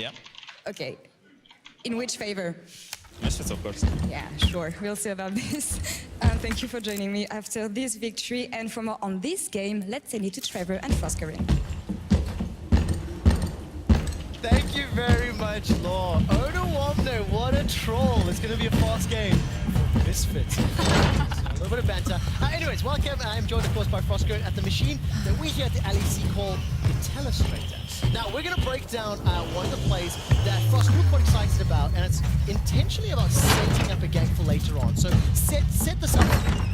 Yeah. Okay. In which favor? Misfits, of course. Yeah, sure. We'll see about this. Thank you for joining me after this victory. And for more on this game, let's send it to Trevor and Foscarin. Thank you very much, Law. Odawamne, what a troll. It's going to be a fast game for Misfits. A little bit of banter. Anyways, welcome. I'm joined, of course, by Foscarin at the machine that we here at the LEC call the Telestrator. Now, we're going to break down one of the plays that Frost was quite excited about, and it's intentionally about setting up a game for later on. So set this up.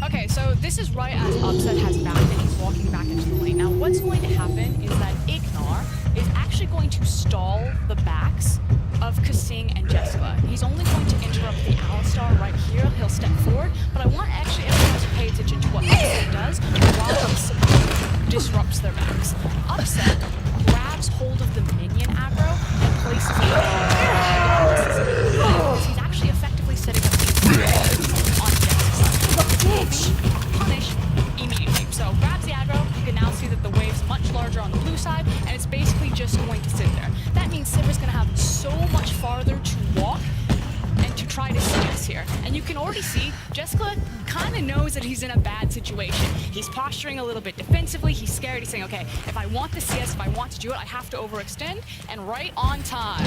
Okay, so this is right as Upset has backed and he's walking back into the lane. Now, what's going to happen is that Ignar is actually going to stall the backs of Kasing and Jessica. He's only going to interrupt the Alistar right here. He'll step forward, but I want actually everyone to pay attention to what Upset does while he disrupts their backs. Upset grabs hold of the minion aggro and places it on. He's actually effectively setting up the on Jessica. Punish immediately. So grabs the aggro, you can now see that the wave's much larger on the blue side, and it's basically just going to sit there. That means Sivir's going to have so much farther to walk and to try to CS here. And you can already see Jessica kind of knows that he's in a bad situation. He's posturing a little bit defensively. He's scared. He's saying, okay, if I want the CS, if I want to do it, I have to overextend. And right on time,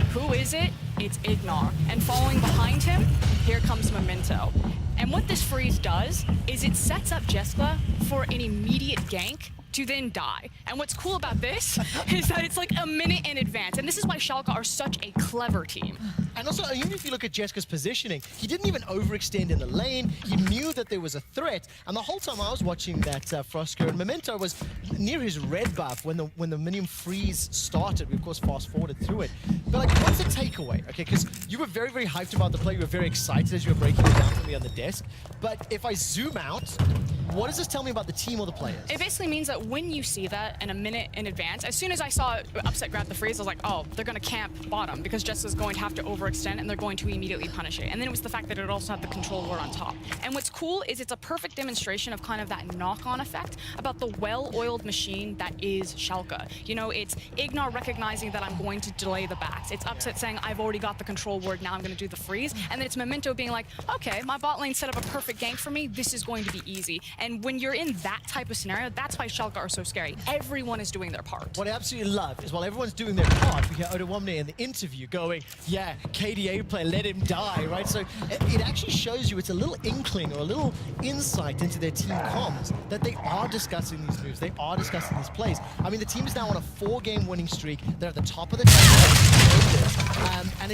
who is it? It's Ignar. And following behind him, here comes Memento. And what this freeze does is it sets up Jessica for an immediate gank to then die. And what's cool about this is that it's like a minute in advance. And this is why Schalke are such a clever team. And also, even if you look at Jessica's positioning, he didn't even overextend in the lane. He knew that there was a threat. And the whole time I was watching that Frosker, and Memento was near his red buff when the minion freeze started. We, of course, fast-forwarded through it. But, like, what's the takeaway? Okay, because you were very, very hyped about the play. You were very excited as you were breaking it down for me on the desk. But if I zoom out, what does this tell me about the team or the players? It basically means that when you see that in a minute in advance, as soon as I saw Upset grab the freeze, I was like, oh, they're going to camp bottom because Jessica's going to have to overextend and they're going to immediately punish it. And then it was the fact that it also had the control ward on top. And what's cool is it's a perfect demonstration of kind of that knock-on effect about the well-oiled machine that is Schalke. You know, it's Ignar recognizing that I'm going to delay the backs. It's Upset saying, I've already got the control ward, now I'm going to do the freeze. And then it's Memento being like, okay, my bot lane set up a perfect gank for me, this is going to be easy. And when you're in that type of scenario, that's why Schalke are so scary. Everyone is doing their part. What I absolutely love is while everyone's doing their part, we hear Odawamne in the interview going, yeah, KDA player, let him die, right? So it actually shows you, it's a little inkling or a little insight into their team comms that they are discussing these moves, they are discussing these plays. I mean, the team is now on a 4-game winning streak. They're at the top of the table. And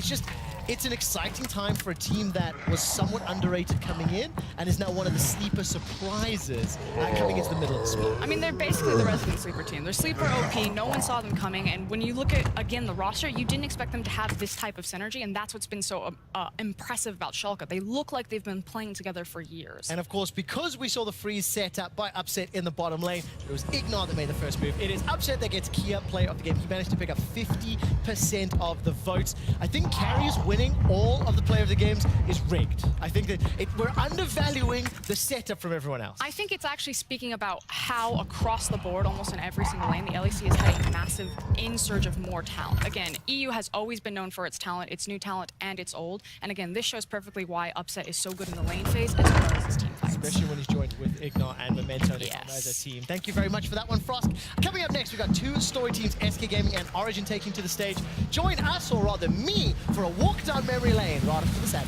it's an exciting time for a team that was somewhat underrated coming in and is now one of the sleeper surprises coming into the middle of the split. I mean, they're basically the resident sleeper team. They're sleeper OP, no one saw them coming, and when you look at, again, the roster, you didn't expect them to have this type of synergy, and that's what's been so impressive about Schalke. They look like they've been playing together for years. And of course, because we saw the freeze set up by Upset in the bottom lane, it was Ignar that made the first move. It is Upset that gets key up player of the game. He managed to pick up 50% of the votes. I think Carrier's winning all of the player of the games is rigged. I think that we're undervaluing the setup from everyone else. I think it's actually speaking about how across the board, almost in every single lane, the LEC has had a massive insurge of more talent. Again, EU has always been known for its talent, its new talent, and its old. And again, this shows perfectly why Upset is so good in the lane phase as well as his team fights. Especially when he's joined with Ignar and Memento as a team. Thank you very much for that one, Frost. Coming up next, we've got 2 story teams, SK Gaming and Origin, taking to the stage. Join us, or rather me, for a walk down memory lane right after this ad.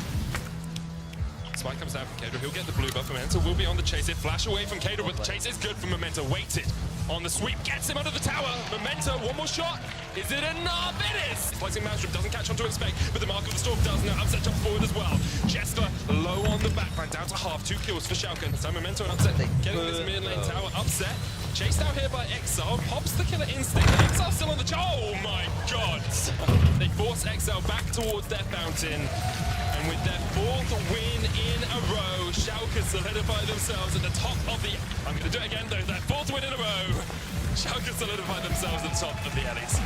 Spike comes down from Kato. He'll get the blue buff. Memento will be on the chase. It flash away from Kato, but the chase is good for Memento. Waited on the sweep, gets him under the tower. Memento, one more shot. Is it enough? It is! Slicing Maelstrom doesn't catch on to expect, but the Mark of the Storm does now. Upset jumps forward as well. Jester low on the backline, down to half. 2 kills for Schalke. So Memento and Upset getting this mid lane tower. Upset chased out here by Exile, pops the killer instinct. Exile still on the oh my god! They force Exile back towards their fountain. And with their 4th win in a row, Schalke solidify themselves at the top of the... I'm going to do it again, though. Their 4th win in a row. Schalke solidify themselves at the top of the Ellie's.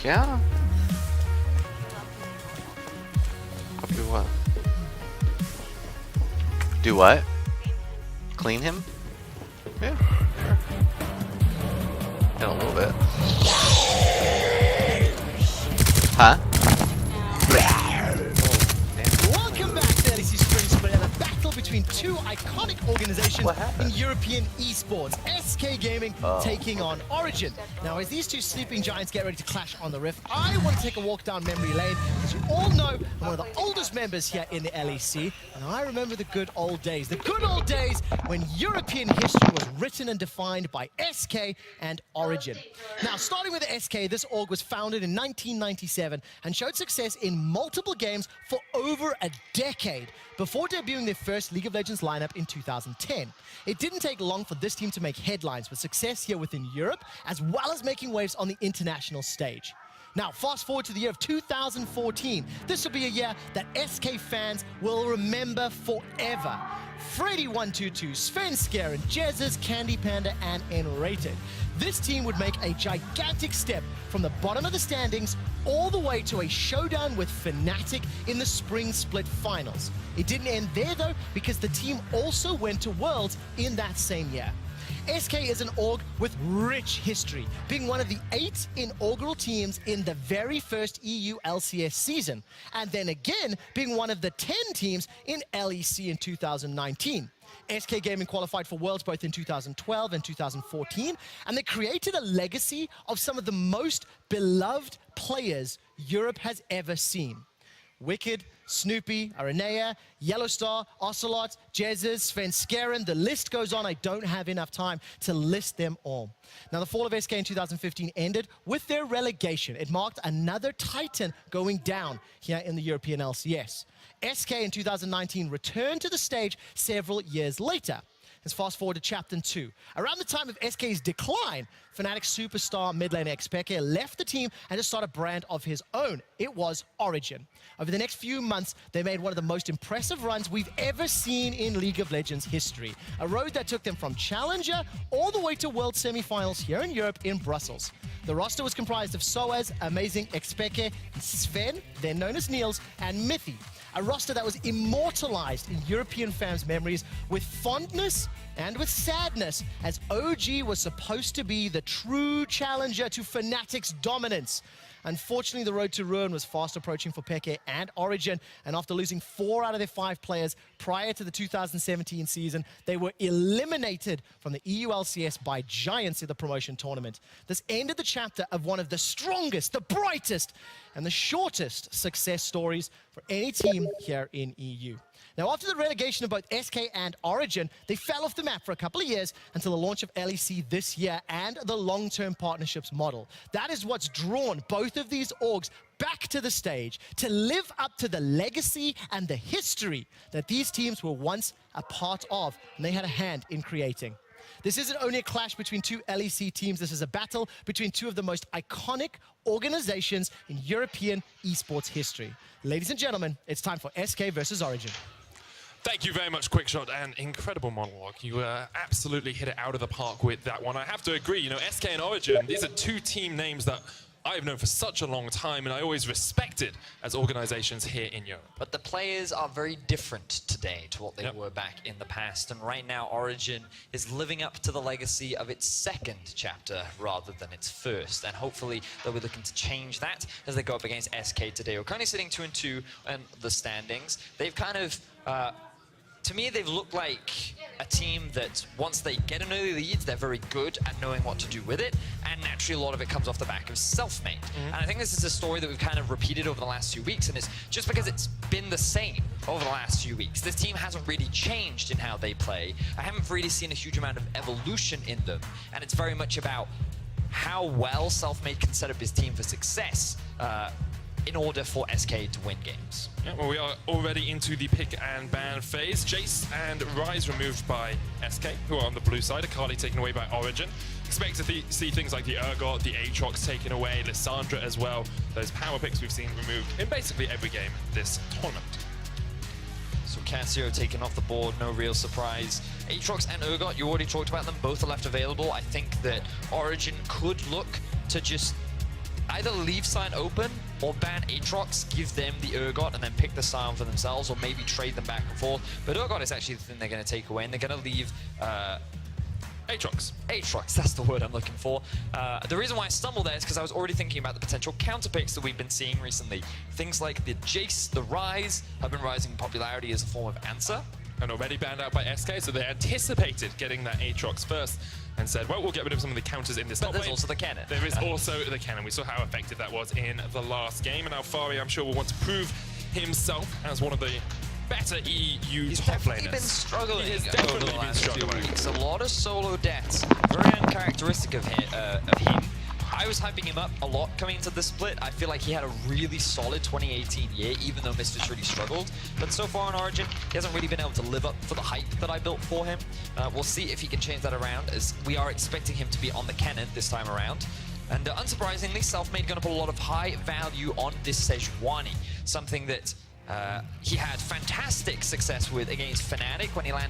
Yeah. Copy what? Do what? Clean him? Yeah. In a little bit. Huh? Welcome back to LEC Spring Split and a battle between two iconic organizations in European esports. SK Gaming taking on Origin. Now, as these two sleeping giants get ready to clash on the Rift, I want to take a walk down memory lane. As you all know, I'm one of the oldest members here in the LEC, and I remember the good old days. The good old days when European history was written and defined by SK and Origin. Now, starting with the SK, this org was founded in 1997 and showed success in multiple games for over a decade before debuting their first League of Legends lineup in 2010. It didn't take long for this team to make headlines with success here within Europe, as well as making waves on the international stage. Now, fast forward to the year of 2014. This will be a year that SK fans will remember forever. Freddy122, Svenskeren, Jezus, Candy Panda, and N-Rated. This team would make a gigantic step from the bottom of the standings all the way to a showdown with Fnatic in the Spring Split Finals. It didn't end there though, because the team also went to Worlds in that same year. SK is an org with rich history, being one of the 8 inaugural teams in the very first EU LCS season, and then again being one of the 10 teams in LEC in 2019. SK Gaming qualified for Worlds both in 2012 and 2014, and they created a legacy of some of the most beloved players Europe has ever seen. Wicked, Snoopy, Aranea, Yellowstar, Ocelot, Jezus, Svenskeren, the list goes on. I don't have enough time to list them all. Now, the fall of SK in 2015 ended with their relegation. It marked another Titan going down here in the European LCS. SK in 2019 returned to the stage several years later. Let's fast forward to Chapter 2. Around the time of SK's decline, Fnatic superstar mid laner Xpeke left the team and just started a brand of his own. It was Origin. Over the next few months, they made one of the most impressive runs we've ever seen in League of Legends history. A road that took them from Challenger all the way to World Semifinals here in Europe in Brussels. The roster was comprised of Soaz, Amazing, Xpeke, Sven, then known as Niels, and Mithy. A roster that was immortalized in European fans' memories with fondness and with sadness, as OG was supposed to be the true challenger to Fnatic's dominance. Unfortunately, the road to ruin was fast approaching for Peke and Origin, and after losing 4 out of their 5 players prior to the 2017 season, they were eliminated from the EU LCS by Giants in the promotion tournament. This ended the chapter of one of the strongest, the brightest, and the shortest success stories for any team here in EU. Now, after the relegation of both SK and Origin, they fell off the map for a couple of years until the launch of LEC this year and the long-term partnerships model. That is what's drawn both of these orgs back to the stage to live up to the legacy and the history that these teams were once a part of, and they had a hand in creating. This isn't only a clash between two LEC teams, this is a battle between two of the most iconic organizations in European esports history. Ladies and gentlemen, it's time for SK versus Origin. Thank you very much, Quickshot, and incredible monologue. You absolutely hit it out of the park with that one. I have to agree, you know, SK and Origin, these are 2 team names that I've known for such a long time, and I always respected as organizations here in Europe. But the players are very different today to what they were back in the past, and right now Origin is living up to the legacy of its 2nd chapter rather than its 1st, and hopefully they'll be looking to change that as they go up against SK today. We're currently sitting 2-2 in the standings. They've kind of to me, they've looked like a team that once they get an early lead, they're very good at knowing what to do with it, and naturally a lot of it comes off the back of self-made. And I think this is a story that we've kind of repeated over the last few weeks, and it's just because it's been the same over the last few weeks. This team hasn't really changed in how they play. I haven't really seen a huge amount of evolution in them, and it's very much about how well self-made can set up his team for success in order for SK to win games. Yeah, well, we are already into the pick and ban phase. Jace and Ryze removed by SK, who are on the blue side. Akali taken away by Origin. Expect to see things like the Urgot, the Aatrox taken away, Lissandra as well. Those power picks we've seen removed in basically every game this tournament. So Cassio taken off the board, no real surprise. Aatrox and Urgot, you already talked about them, both are left available. I think that Origin could look to just either leave side open or ban Aatrox, give them the Urgot, and then pick the Scion for themselves, or maybe trade them back and forth. But Urgot is actually the thing they're going to take away, and they're going to leave Aatrox. Aatrox, that's the word I'm looking for. The reason why I stumbled there is because I was already thinking about the potential counter picks that we've been seeing recently. Things like the Jace, the Ryze, have been rising in popularity as a form of answer. And already banned out by SK, so they anticipated getting that Aatrox first and said, well, we'll get rid of some of the counters in this But top there's lane. also the cannon. There is also the cannon. We saw how effective that was in the last game, and Alfari, I'm sure, will want to prove himself as one of the better EU He's top definitely laners. been struggling He has over definitely the been last 2 struggling. weeks. A lot of solo deaths, very uncharacteristic of him. I was hyping him up a lot coming into this split. I feel like he had a really solid 2018 year, even though Mistress really struggled. But so far on Origin, he hasn't really been able to live up for the hype that I built for him. We'll see if he can change that around, as we are expecting him to be on the cannon this time around. And unsurprisingly, Selfmade going to put a lot of high value on this Sejuani, something that he had fantastic success with against Fnatic when he landed